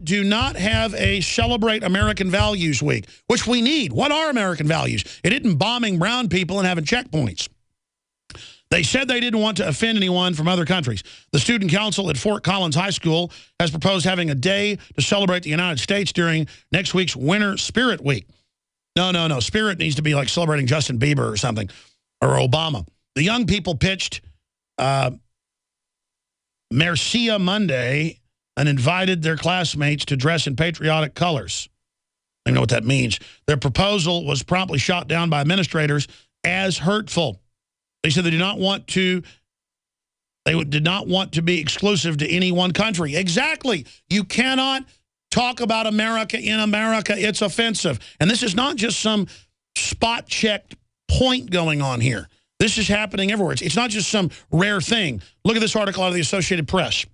do not have a Celebrate American Values Week, which we need. What are American values? It isn't bombing brown people and having checkpoints. They said they didn't want to offend anyone from other countries. The Student Council at Fort Collins High School has proposed having a day to celebrate the United States during next week's Winter Spirit Week. No. Spirit needs to be like celebrating Justin Bieber or something, or Obama. The young people pitched Mercia Monday and invited their classmates to dress in patriotic colors. I don't know what that means. Their proposal was promptly shot down by administrators as hurtful. They said they did not want to be exclusive to any one country. Exactly. You cannot talk about America in America. It's offensive. And this is not just some spot-checked point going on here. This is happening everywhere. It's not just some rare thing. Look at this article out of the Associated Press.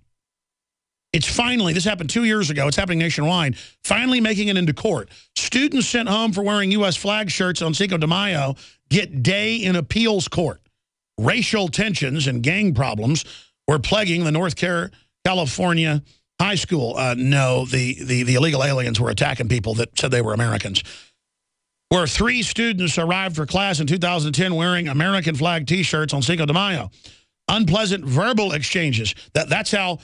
It's finally, this happened 2 years ago, it's happening nationwide, finally making it into court. Students sent home for wearing U.S. flag shirts on Cinco de Mayo get day in appeals court. Racial tensions and gang problems were plaguing the North California high school. No, the illegal aliens were attacking people that said they were Americans. Where 3 students arrived for class in 2010 wearing American flag T-shirts on Cinco de Mayo. Unpleasant verbal exchanges. That's how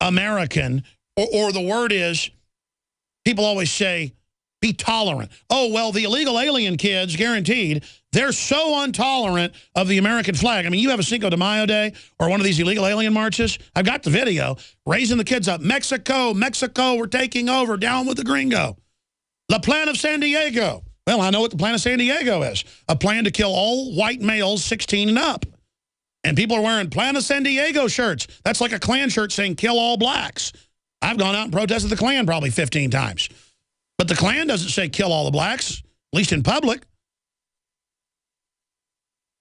un-American, or the word is, people always say, be tolerant. Oh, well, the illegal alien kids, guaranteed, they're so intolerant of the American flag. I mean, you have a Cinco de Mayo day or one of these illegal alien marches. I've got the video raising the kids up. Mexico, Mexico, we're taking over. Down with the gringo. The plan of San Diego. Well, I know what the plan of San Diego is. A plan to kill all white males 16 and up. And people are wearing Plan of San Diego shirts. That's like a Klan shirt saying kill all blacks. I've gone out and protested the Klan probably 15 times. But the Klan doesn't say kill all the blacks, at least in public.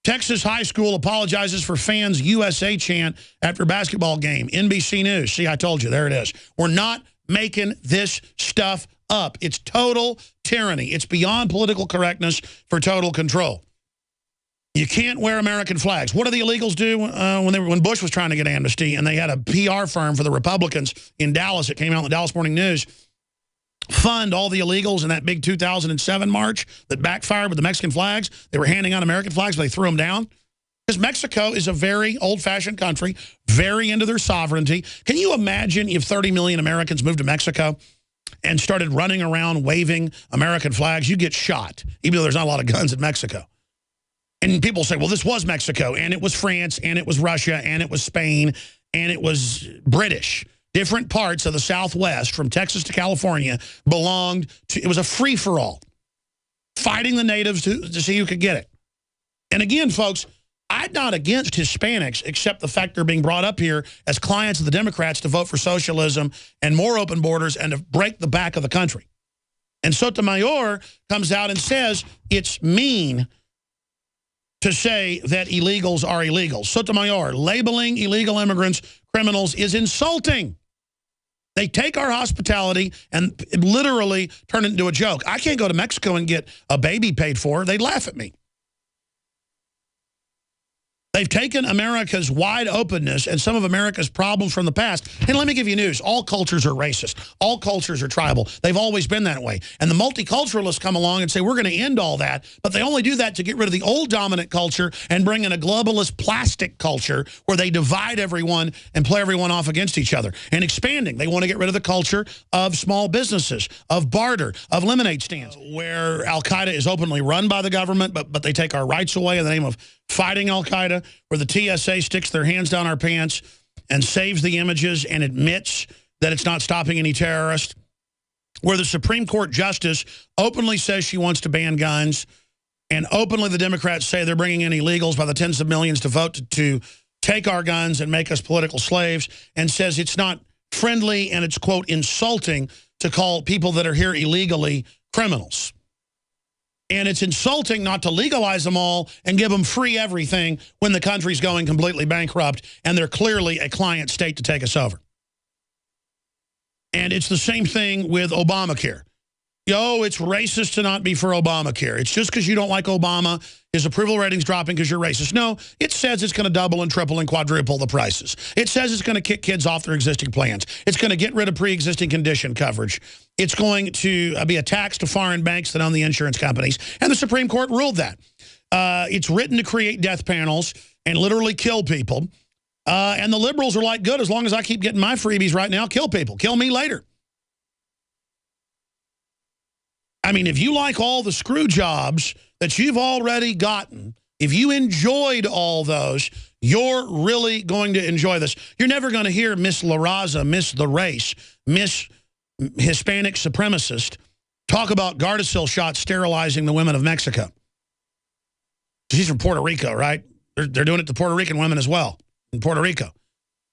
Texas high school apologizes for fans' USA chant after basketball game. NBC News. See, I told you. There it is. We're not making this stuff up. It's total tyranny. It's beyond political correctness for total control. You can't wear American flags. What do the illegals do when Bush was trying to get amnesty and they had a PR firm for the Republicans in Dallas? It came out in the Dallas Morning News. Fund all the illegals in that big 2007 march that backfired with the Mexican flags. They were handing out American flags, but they threw them down. Because Mexico is a very old-fashioned country, very into their sovereignty. Can you imagine if 30 million Americans moved to Mexico and started running around waving American flags? You get shot, even though there's not a lot of guns in Mexico. And people say, well, this was Mexico, and it was France, and it was Russia, and it was Spain, and it was British. Different parts of the Southwest, from Texas to California, belonged to, it was a free-for-all, fighting the natives to see who could get it. And again, folks, I'm not against Hispanics, except the fact they're being brought up here as clients of the Democrats to vote for socialism and more open borders and to break the back of the country. And Sotomayor comes out and says it's mean to say that illegals are illegals. Sotomayor, labeling illegal immigrants criminals is insulting. They take our hospitality and literally turn it into a joke. I can't go to Mexico and get a baby paid for. They'd laugh at me. They've taken America's wide openness and some of America's problems from the past. And let me give you news. All cultures are racist. All cultures are tribal. They've always been that way. And the multiculturalists come along and say, we're going to end all that. But they only do that to get rid of the old dominant culture and bring in a globalist plastic culture where they divide everyone and play everyone off against each other. And expanding. They want to get rid of the culture of small businesses, of barter, of lemonade stands, where Al-Qaeda is openly run by the government, but they take our rights away in the name of fighting Al-Qaeda, where the TSA sticks their hands down our pants and saves the images and admits that it's not stopping any terrorists, where the Supreme Court justice openly says she wants to ban guns, and openly the Democrats say they're bringing in illegals by the tens of millions to vote to take our guns and make us political slaves, and says it's not friendly and it's, quote, insulting to call people that are here illegally criminals. And it's insulting not to legalize them all and give them free everything when the country's going completely bankrupt and they're clearly a client state to take us over. And it's the same thing with Obamacare. Yo, it's racist to not be for Obamacare. It's just because you don't like Obama, his approval rating's dropping because you're racist. No, it says it's going to double and triple and quadruple the prices. It says it's going to kick kids off their existing plans. It's going to get rid of pre-existing condition coverage. It's going to be a tax to foreign banks that own the insurance companies. And the Supreme Court ruled that. It's written to create death panels and literally kill people. And the liberals are like, good, as long as I keep getting my freebies right now, kill people. Kill me later. I mean, if you like all the screw jobs that you've already gotten, if you enjoyed all those, you're really going to enjoy this. You're never going to hear Miss La Raza, Miss the Race, Miss Hispanic Supremacist talk about Gardasil shots sterilizing the women of Mexico. She's from Puerto Rico, right? They're doing it to Puerto Rican women as well in Puerto Rico.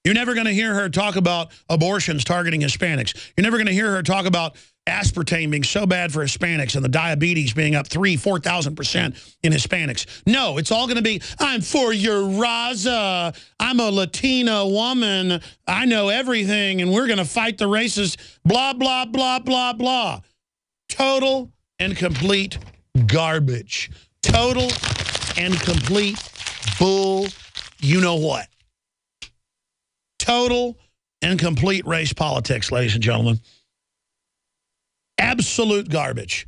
You're never going to hear her talk about abortions targeting Hispanics. You're never going to hear her talk about aspartame being so bad for Hispanics and the diabetes being up 4,000% in Hispanics. No, it's all going to be, I'm for your Raza. I'm a Latina woman. I know everything, and we're going to fight the racists, blah, blah, blah, blah, blah. Total and complete garbage. Total and complete bull, you know what. Total and complete race politics, ladies and gentlemen. Absolute garbage.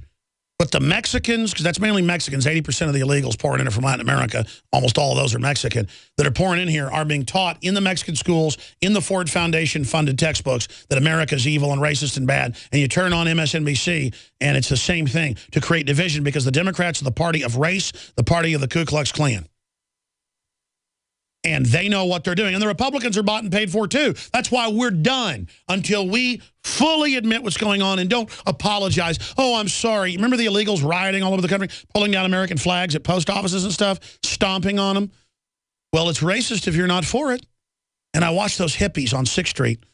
But the Mexicans, because that's mainly Mexicans, 80% of the illegals pouring in from Latin America, almost all of those are Mexican, that are pouring in here are being taught in the Mexican schools, in the Ford Foundation funded textbooks, that America's evil and racist and bad. And you turn on MSNBC, and it's the same thing to create division, because the Democrats are the party of race, the party of the Ku Klux Klan. And they know what they're doing. And the Republicans are bought and paid for, too. That's why we're done until we fully admit what's going on and don't apologize. Oh, I'm sorry. Remember the illegals rioting all over the country, pulling down American flags at post offices and stuff, stomping on them? Well, it's racist if you're not for it. And I watched those hippies on 6th Street.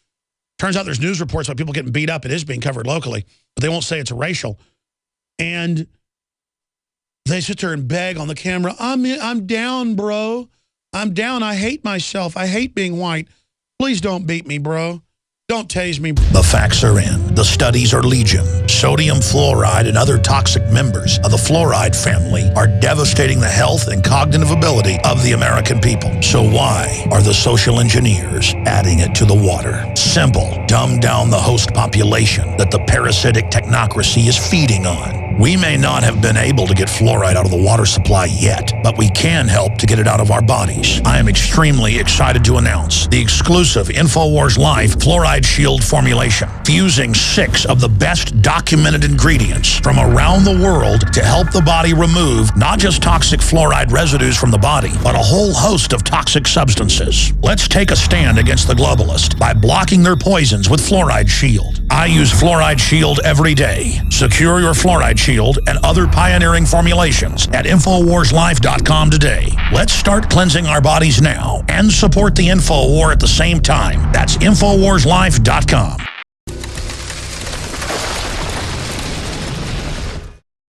Turns out there's news reports about people getting beat up. It is being covered locally, but they won't say it's racial. And they sit there and beg on the camera, I'm down, bro. I'm down. I hate myself. I hate being white. Please don't beat me, bro. Don't tase me. The facts are in. The studies are legion. Sodium fluoride and other toxic members of the fluoride family are devastating the health and cognitive ability of the American people. So why are the social engineers adding it to the water? Simple. Dumb down the host population that the parasitic technocracy is feeding on. We may not have been able to get fluoride out of the water supply yet, but we can help to get it out of our bodies. I am extremely excited to announce the exclusive InfoWars Life Fluoride Shield formulation, fusing 6 of the best documented ingredients from around the world to help the body remove not just toxic fluoride residues from the body, but a whole host of toxic substances. Let's take a stand against the globalists by blocking their poisons with Fluoride Shield. I use Fluoride Shield every day. Secure your Fluoride Shield and other pioneering formulations at InfoWarsLife.com today. Let's start cleansing our bodies now and support the InfoWar at the same time. That's InfoWarsLife.com.